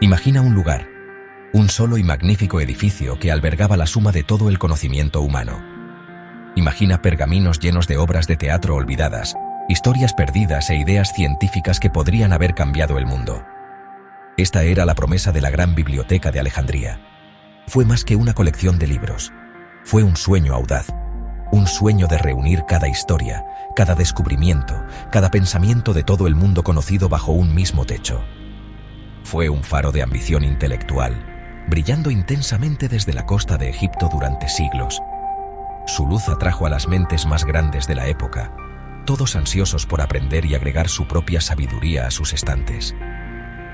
Imagina un lugar, un solo y magnífico edificio que albergaba la suma de todo el conocimiento humano. Imagina pergaminos llenos de obras de teatro olvidadas, historias perdidas e ideas científicas que podrían haber cambiado el mundo. Esta era la promesa de la gran biblioteca de Alejandría. Fue más que una colección de libros. Fue un sueño audaz, un sueño de reunir cada historia, cada descubrimiento, cada pensamiento de todo el mundo conocido bajo un mismo techo. Fue un faro de ambición intelectual, brillando intensamente desde la costa de Egipto durante siglos. Su luz atrajo a las mentes más grandes de la época, todos ansiosos por aprender y agregar su propia sabiduría a sus estantes.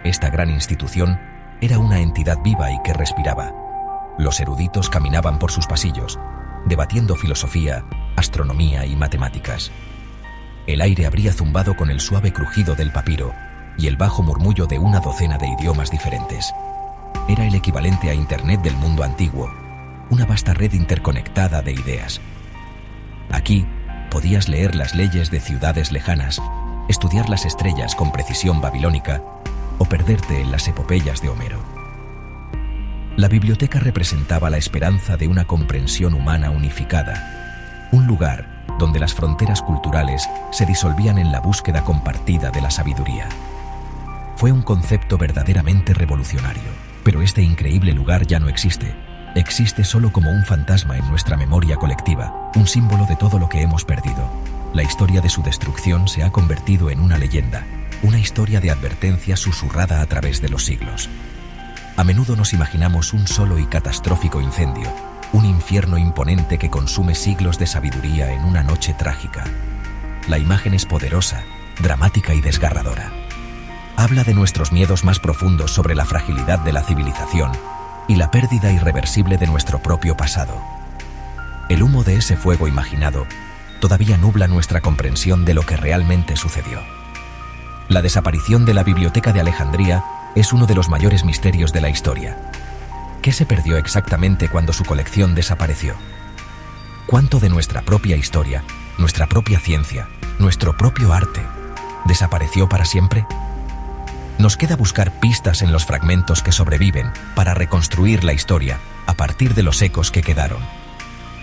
Esta gran institución era una entidad viva y que respiraba. Los eruditos caminaban por sus pasillos, debatiendo filosofía, astronomía y matemáticas. El aire habría zumbado con el suave crujido del papiro y el bajo murmullo de una docena de idiomas diferentes. Era el equivalente a Internet del mundo antiguo, una vasta red interconectada de ideas. Aquí podías leer las leyes de ciudades lejanas, estudiar las estrellas con precisión babilónica o perderte en las epopeyas de Homero. La biblioteca representaba la esperanza de una comprensión humana unificada, un lugar donde las fronteras culturales se disolvían en la búsqueda compartida de la sabiduría. Fue un concepto verdaderamente revolucionario, pero este increíble lugar ya no existe. Existe solo como un fantasma en nuestra memoria colectiva, un símbolo de todo lo que hemos perdido. La historia de su destrucción se ha convertido en una leyenda, una historia de advertencia susurrada a través de los siglos. A menudo nos imaginamos un solo y catastrófico incendio, un infierno imponente que consume siglos de sabiduría en una noche trágica. La imagen es poderosa, dramática y desgarradora. Habla de nuestros miedos más profundos sobre la fragilidad de la civilización y la pérdida irreversible de nuestro propio pasado. El humo de ese fuego imaginado todavía nubla nuestra comprensión de lo que realmente sucedió. La desaparición de la Biblioteca de Alejandría es uno de los mayores misterios de la historia. ¿Qué se perdió exactamente cuando su colección desapareció? ¿Cuánto de nuestra propia historia, nuestra propia ciencia, nuestro propio arte, desapareció para siempre? Nos queda buscar pistas en los fragmentos que sobreviven para reconstruir la historia a partir de los ecos que quedaron.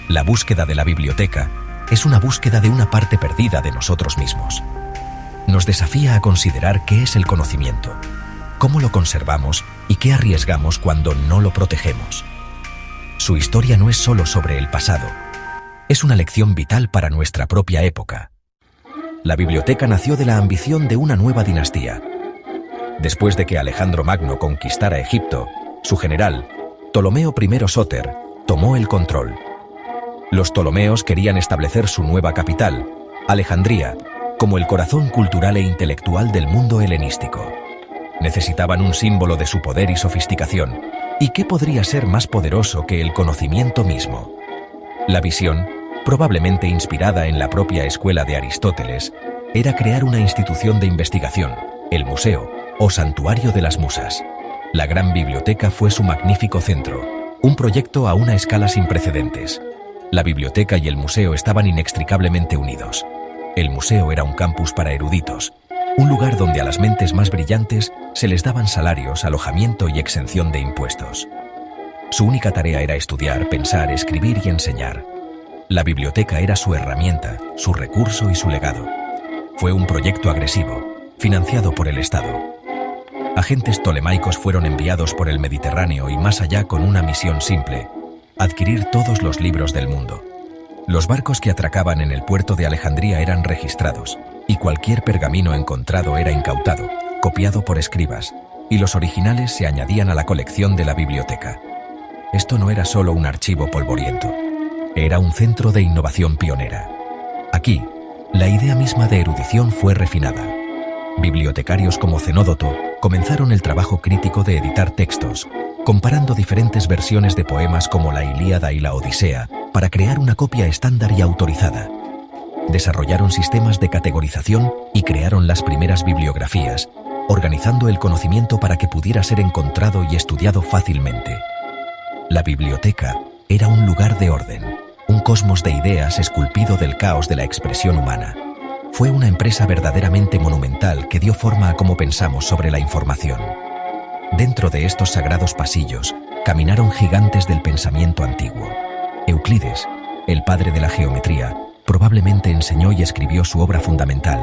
La búsqueda de la biblioteca es una búsqueda de una parte perdida de nosotros mismos. Nos desafía a considerar qué es el conocimiento, cómo lo conservamos y qué arriesgamos cuando no lo protegemos. Su historia no es solo sobre el pasado, es una lección vital para nuestra propia época. La biblioteca nació de la ambición de una nueva dinastía. Después de que Alejandro Magno conquistara Egipto, su general, Ptolomeo I Sóter, tomó el control. Los Ptolomeos querían establecer su nueva capital, Alejandría, como el corazón cultural e intelectual del mundo helenístico. Necesitaban un símbolo de su poder y sofisticación, ¿y qué podría ser más poderoso que el conocimiento mismo? La visión, probablemente inspirada en la propia escuela de Aristóteles, era crear una institución de investigación, el museo, o santuario de las musas. La gran biblioteca fue su magnífico centro, un proyecto a una escala sin precedentes. La biblioteca y el museo estaban inextricablemente unidos. El museo era un campus para eruditos, un lugar donde a las mentes más brillantes se les daban salarios, alojamiento y exención de impuestos. Su única tarea era estudiar, pensar, escribir y enseñar. La biblioteca era su herramienta, su recurso y su legado. Fue un proyecto agresivo, financiado por el Estado. Agentes ptolemaicos fueron enviados por el Mediterráneo y más allá con una misión simple: adquirir todos los libros del mundo. Los barcos que atracaban en el puerto de Alejandría eran registrados, y cualquier pergamino encontrado era incautado, copiado por escribas, y los originales se añadían a la colección de la biblioteca. Esto no era solo un archivo polvoriento, era un centro de innovación pionera. Aquí, la idea misma de erudición fue refinada. Bibliotecarios como Cenódoto comenzaron el trabajo crítico de editar textos, comparando diferentes versiones de poemas como la Ilíada y la Odisea para crear una copia estándar y autorizada. Desarrollaron sistemas de categorización y crearon las primeras bibliografías, organizando el conocimiento para que pudiera ser encontrado y estudiado fácilmente. La biblioteca era un lugar de orden, un cosmos de ideas esculpido del caos de la expresión humana. Fue una empresa verdaderamente monumental que dio forma a cómo pensamos sobre la información. Dentro de estos sagrados pasillos, caminaron gigantes del pensamiento antiguo. Euclides, el padre de la geometría, probablemente enseñó y escribió su obra fundamental,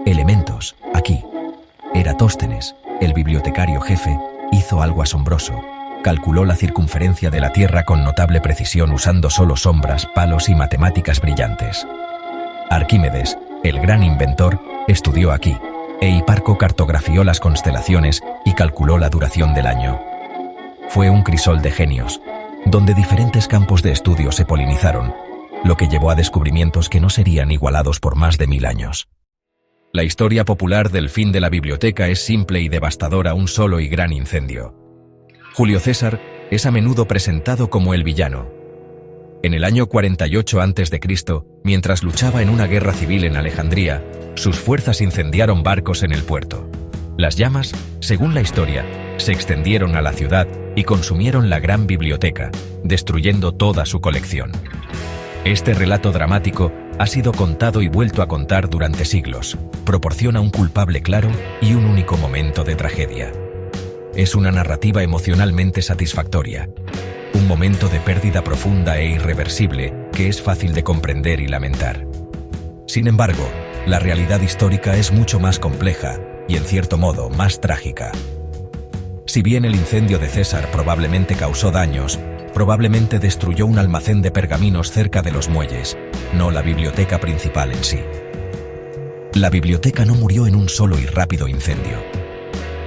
Elementos, aquí. Eratóstenes, el bibliotecario jefe, hizo algo asombroso. Calculó la circunferencia de la Tierra con notable precisión usando solo sombras, palos y matemáticas brillantes. Arquímedes, el gran inventor, estudió aquí, e Hiparco cartografió las constelaciones y calculó la duración del año. Fue un crisol de genios, donde diferentes campos de estudio se polinizaron, lo que llevó a descubrimientos que no serían igualados por más de 1000 años. La historia popular del fin de la biblioteca es simple y devastadora: un solo y gran incendio. Julio César es a menudo presentado como el villano. En el año 48 a.C., mientras luchaba en una guerra civil en Alejandría, sus fuerzas incendiaron barcos en el puerto. Las llamas, según la historia, se extendieron a la ciudad y consumieron la gran biblioteca, destruyendo toda su colección. Este relato dramático ha sido contado y vuelto a contar durante siglos. Proporciona un culpable claro y un único momento de tragedia. Es una narrativa emocionalmente satisfactoria. Un momento de pérdida profunda e irreversible que es fácil de comprender y lamentar. Sin embargo, la realidad histórica es mucho más compleja y, en cierto modo, más trágica. Si bien el incendio de César probablemente causó daños, probablemente destruyó un almacén de pergaminos cerca de los muelles, no la biblioteca principal en sí. La biblioteca no murió en un solo y rápido incendio.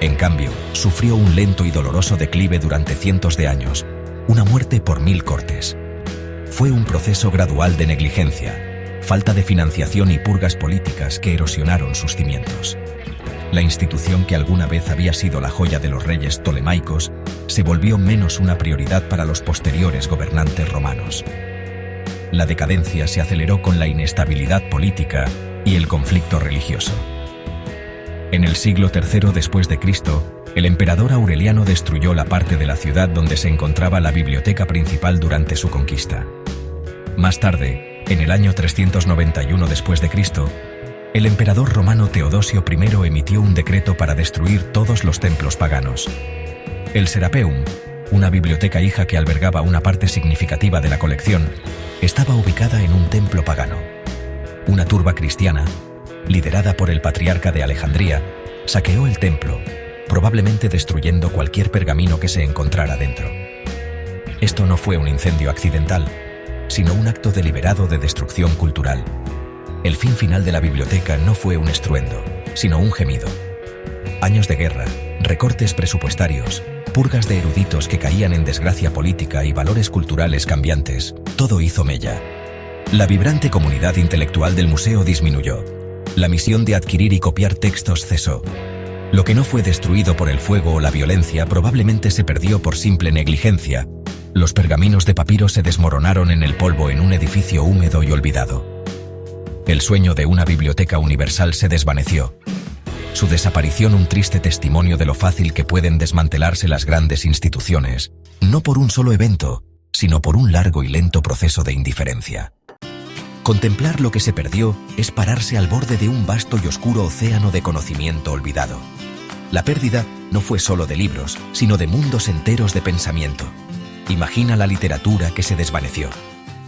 En cambio, sufrió un lento y doloroso declive durante cientos de años, una muerte por 1000 cortes. Fue un proceso gradual de negligencia, falta de financiación y purgas políticas que erosionaron sus cimientos. La institución que alguna vez había sido la joya de los reyes ptolemaicos se volvió menos una prioridad para los posteriores gobernantes romanos. La decadencia se aceleró con la inestabilidad política y el conflicto religioso. En el siglo III después de Cristo, el emperador Aureliano destruyó la parte de la ciudad donde se encontraba la biblioteca principal durante su conquista. Más tarde, en el año 391 después de Cristo, el emperador romano Teodosio I emitió un decreto para destruir todos los templos paganos. El Serapeum, una biblioteca hija que albergaba una parte significativa de la colección, estaba ubicada en un templo pagano. Una turba cristiana, liderada por el patriarca de Alejandría, saqueó el templo, probablemente destruyendo cualquier pergamino que se encontrara dentro. Esto no fue un incendio accidental, sino un acto deliberado de destrucción cultural. El fin final de la biblioteca no fue un estruendo, sino un gemido. Años de guerra, recortes presupuestarios, purgas de eruditos que caían en desgracia política y valores culturales cambiantes, todo hizo mella. La vibrante comunidad intelectual del museo disminuyó. La misión de adquirir y copiar textos cesó. Lo que no fue destruido por el fuego o la violencia probablemente se perdió por simple negligencia. Los pergaminos de papiro se desmoronaron en el polvo en un edificio húmedo y olvidado. El sueño de una biblioteca universal se desvaneció. Su desaparición un triste testimonio de lo fácil que pueden desmantelarse las grandes instituciones, no por un solo evento, sino por un largo y lento proceso de indiferencia. Contemplar lo que se perdió es pararse al borde de un vasto y oscuro océano de conocimiento olvidado. La pérdida no fue solo de libros, sino de mundos enteros de pensamiento. Imagina la literatura que se desvaneció.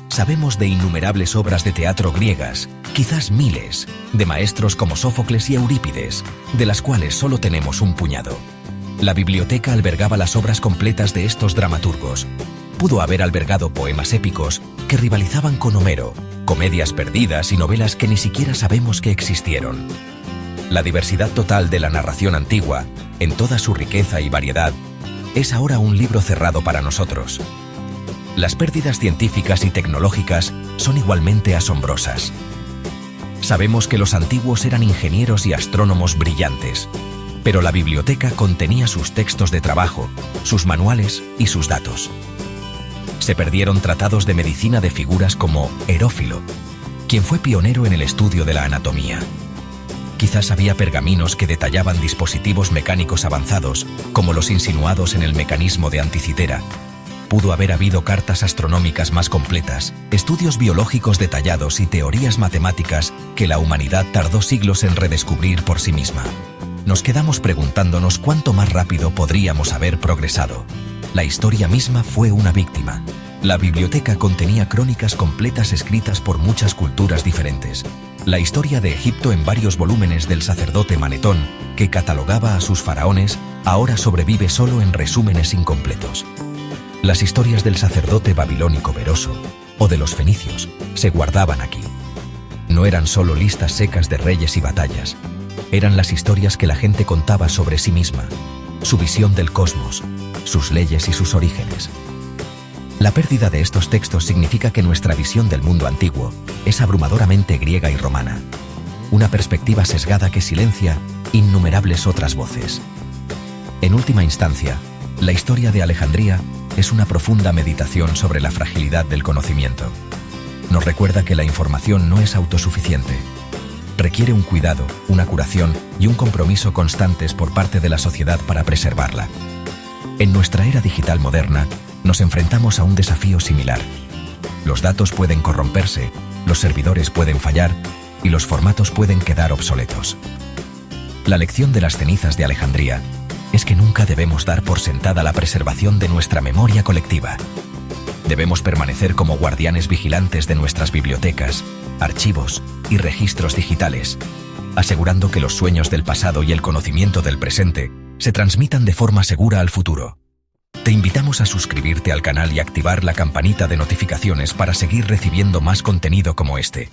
Sabemos de innumerables obras de teatro griegas, quizás miles, de maestros como Sófocles y Eurípides, de las cuales solo tenemos un puñado. La biblioteca albergaba las obras completas de estos dramaturgos. Pudo haber albergado poemas épicos que rivalizaban con Homero, comedias perdidas y novelas que ni siquiera sabemos que existieron. La diversidad total de la narración antigua, en toda su riqueza y variedad, es ahora un libro cerrado para nosotros. Las pérdidas científicas y tecnológicas son igualmente asombrosas. Sabemos que los antiguos eran ingenieros y astrónomos brillantes, pero la biblioteca contenía sus textos de trabajo, sus manuales y sus datos. Se perdieron tratados de medicina de figuras como Herófilo, quien fue pionero en el estudio de la anatomía. Quizás había pergaminos que detallaban dispositivos mecánicos avanzados, como los insinuados en el mecanismo de Anticitera. Pudo haber habido cartas astronómicas más completas, estudios biológicos detallados y teorías matemáticas que la humanidad tardó siglos en redescubrir por sí misma. Nos quedamos preguntándonos cuánto más rápido podríamos haber progresado. La historia misma fue una víctima. La biblioteca contenía crónicas completas escritas por muchas culturas diferentes. La historia de Egipto en varios volúmenes del sacerdote Manetón, que catalogaba a sus faraones, ahora sobrevive solo en resúmenes incompletos. Las historias del sacerdote babilónico Beroso, o de los fenicios, se guardaban aquí. No eran solo listas secas de reyes y batallas, eran las historias que la gente contaba sobre sí misma, su visión del cosmos, sus leyes y sus orígenes. La pérdida de estos textos significa que nuestra visión del mundo antiguo es abrumadoramente griega y romana, una perspectiva sesgada que silencia innumerables otras voces. En última instancia, la historia de Alejandría es una profunda meditación sobre la fragilidad del conocimiento. Nos recuerda que la información no es autosuficiente. Requiere un cuidado, una curación y un compromiso constantes por parte de la sociedad para preservarla. En nuestra era digital moderna, nos enfrentamos a un desafío similar. Los datos pueden corromperse, los servidores pueden fallar y los formatos pueden quedar obsoletos. La lección de las cenizas de Alejandría es que nunca debemos dar por sentada la preservación de nuestra memoria colectiva. Debemos permanecer como guardianes vigilantes de nuestras bibliotecas, archivos y registros digitales, asegurando que los sueños del pasado y el conocimiento del presente se transmitan de forma segura al futuro. Te invitamos a suscribirte al canal y activar la campanita de notificaciones para seguir recibiendo más contenido como este.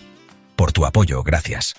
Por tu apoyo, gracias.